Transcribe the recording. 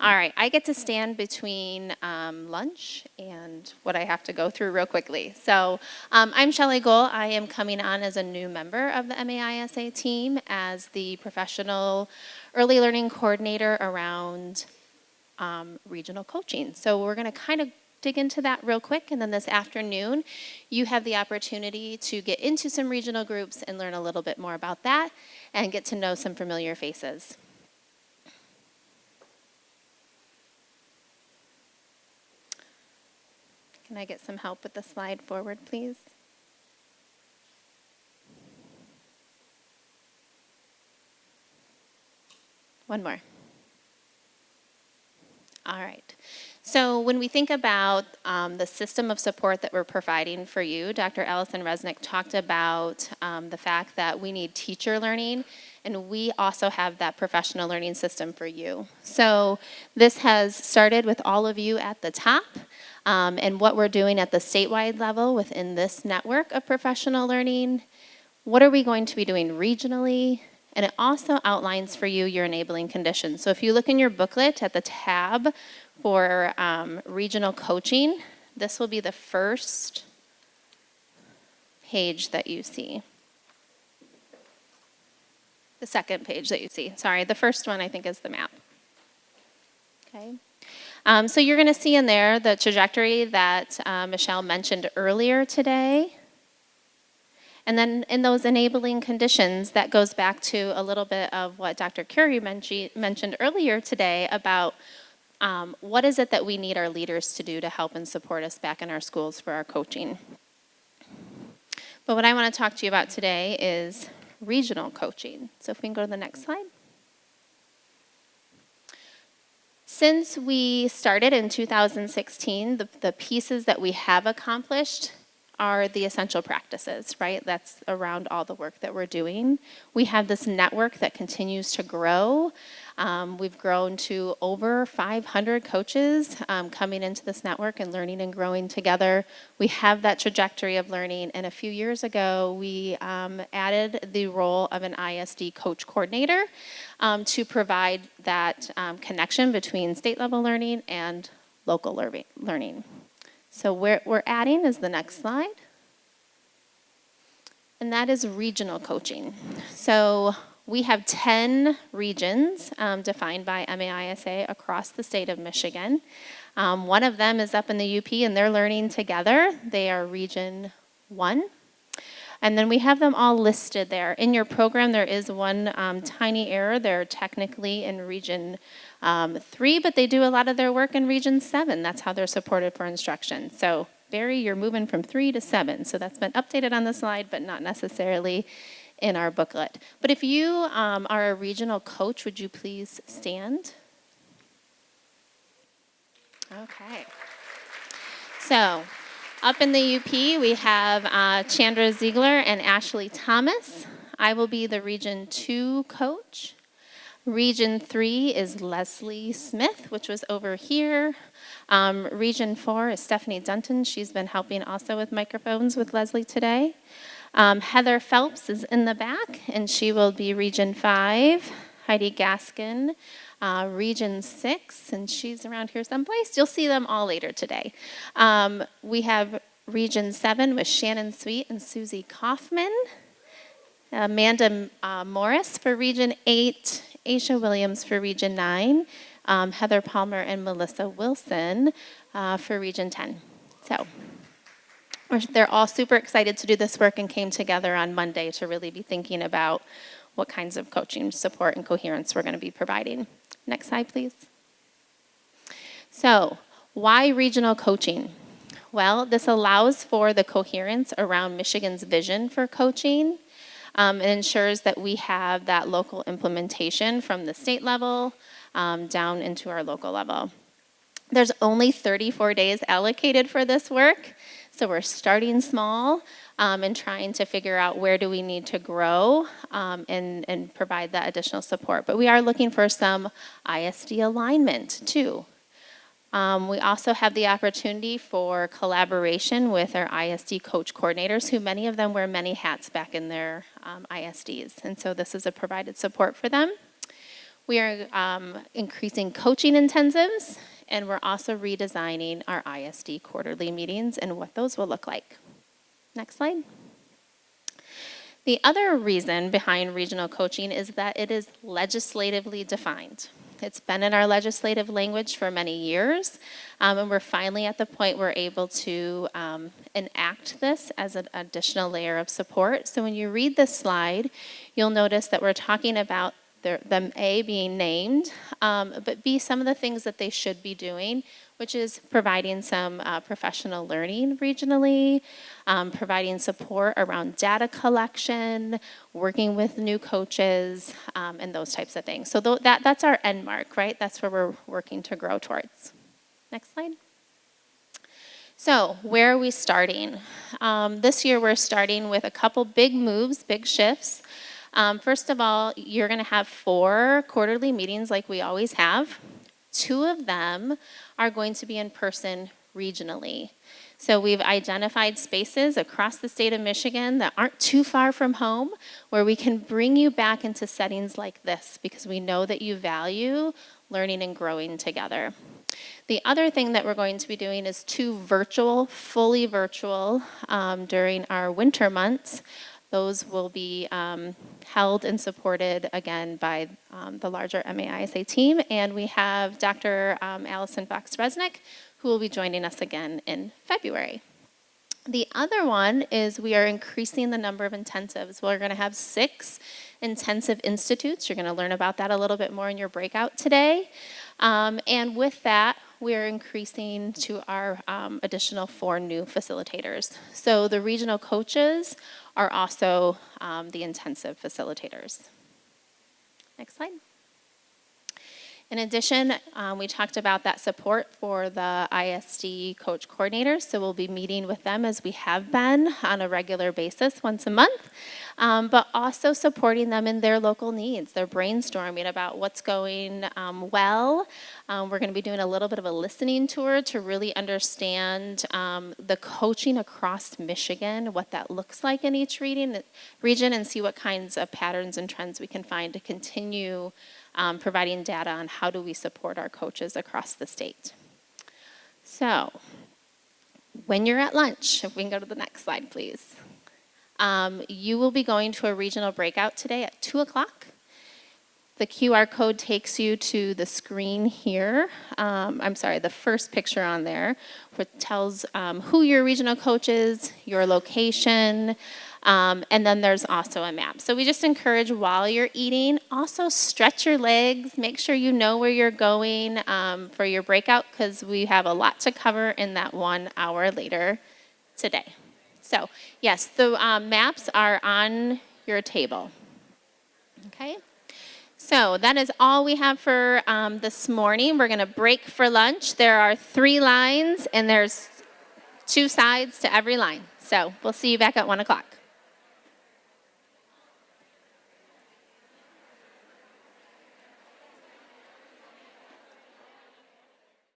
All right, I get to stand between lunch and what I have to go through real quickly. So I'm Shellie Gohl. I am coming on as a new member of the MAISA team as the professional early learning coordinator around regional coaching. So we're going to kind of dig into that real quick, and then this afternoon you have the opportunity to get into some regional groups and learn a little bit more about that and get to know some familiar faces. Can I get some help with the slide forward, please? One more. All right. So when we think about the system of support that we're providing for you, Dr. Allison Resnick talked about the fact that we need teacher learning, and we also have that professional learning system for you. So this has started with all of you at the top, and what we're doing at the statewide level within this network of professional learning. What are we going to be doing regionally? And it also outlines for you your enabling conditions. So if you look in your booklet at the tab for regional coaching, this will be the first page that you see. The second page that you see. Sorry, the first one I think is the map. Okay. So you're going to see in there the trajectory that Michelle mentioned earlier today. And then in those enabling conditions, that goes back to a little bit of what Dr. Curie mentioned earlier today about what is it that we need our leaders to do to help and support us back in our schools for our coaching. But what I want to talk to you about today is regional coaching. So if we can go to the next slide. Since we started in 2016, the pieces that we have accomplished are the essential practices, right? That's around all the work that we're doing. We have this network that continues to grow. We've grown to over 500 coaches coming into this network and learning and growing together. We have that trajectory of learning, and a few years ago, we added the role of an ISD coach coordinator to provide that connection between state-level learning and local learning. So where we're adding is the next slide. And that is regional coaching. So we have 10 regions defined by MAISA across the state of Michigan. One of them is up in the UP, and they're learning together. They are Region 1. And then we have them all listed there. In your program, there is one tiny error. They're technically in Region 3, but they do a lot of their work in Region 7. That's how they're supported for instruction. So, Barry, you're moving from 3 to 7. So that's been updated on the slide, but not necessarily in our booklet. But if you are a regional coach, would you please stand? Okay. So, up in the UP, we have Chandra Ziegler and Ashley Thomas. I will be the Region 2 coach. Region 3 is Leslie Smith, which was over here. Region 4 is Stephanie Dunton. She's been helping also with microphones with Leslie today. Heather Phelps is in the back, and she will be Region 5. Heidi Gaskin, Region 6, and she's around here someplace. You'll see them all later today. We have Region 7 with Shannon Sweet and Susie Kaufman. Amanda Morris for Region 8. Aisha Williams for Region 9. Heather Palmer and Melissa Wilson for Region 10. So they're all super excited to do this work and came together on Monday to really be thinking about what kinds of coaching support and coherence we're going to be providing. Next slide, please. So, why regional coaching? Well, this allows for the coherence around Michigan's vision for coaching. It ensures that we have that local implementation from the state level down into our local level. There's only 34 days allocated for this work, so we're starting small and trying to figure out where do we need to grow and provide that additional support. But we are looking for some ISD alignment too. We also have the opportunity for collaboration with our ISD coach coordinators, who many of them wear many hats back in their ISDs. And so this is a provided support for them. We are increasing coaching intensives, and we're also redesigning our ISD quarterly meetings and what those will look like. Next slide. The other reason behind regional coaching is that it is legislatively defined. It's been in our legislative language for many years, and we're finally at the point we're able to enact this as an additional layer of support. So when you read this slide, you'll notice that we're talking about them A, being named, but B, some of the things that they should be doing, which is providing some professional learning regionally, providing support around data collection, working with new coaches, and those types of things. So that's our end mark, right? That's where we're working to grow towards. Next slide. So where are we starting? This year we're starting with a couple big moves, big shifts. First of all, you're going to have 4 quarterly meetings like we always have. 2 of them are going to be in person regionally. So we've identified spaces across the state of Michigan that aren't too far from home where we can bring you back into settings like this because we know that you value learning and growing together. The other thing that we're going to be doing is 2 virtual, fully virtual during our winter months. Those will be held and supported again by the larger MAISA team, and we have Dr. Allison Fox-Resnick, who will be joining us again in February. The other one is we are increasing the number of intensives. We're going to have 6 intensive institutes. You're going to learn about that a little bit more in your breakout today. And with that, we're increasing to our additional 4 new facilitators. So the regional coaches are also the intensive facilitators. Next slide. In addition, we talked about that support for the ISD coach coordinators, so we'll be meeting with them as we have been on a regular basis once a month, but also supporting them in their local needs. They're brainstorming about what's going well. We're going to be doing a little bit of a listening tour to really understand the coaching across Michigan, what that looks like in each region, and see what kinds of patterns and trends we can find to continue providing data on how do we support our coaches across the state. So, when you're at lunch, if we can go to the next slide, please. You will be going to a regional breakout today at 2 o'clock. The QR code takes you to the screen here. The first picture on there, which tells who your regional coach is, your location, and then there's also a map. So we just encourage while you're eating, also stretch your legs, make sure you know where you're going for your breakout because we have a lot to cover in that 1 hour later today. So yes, the maps are on your table. Okay. So that is all we have for this morning. We're going to break for lunch. There are 3 lines and there's 2 sides to every line. So we'll see you back at 1 o'clock.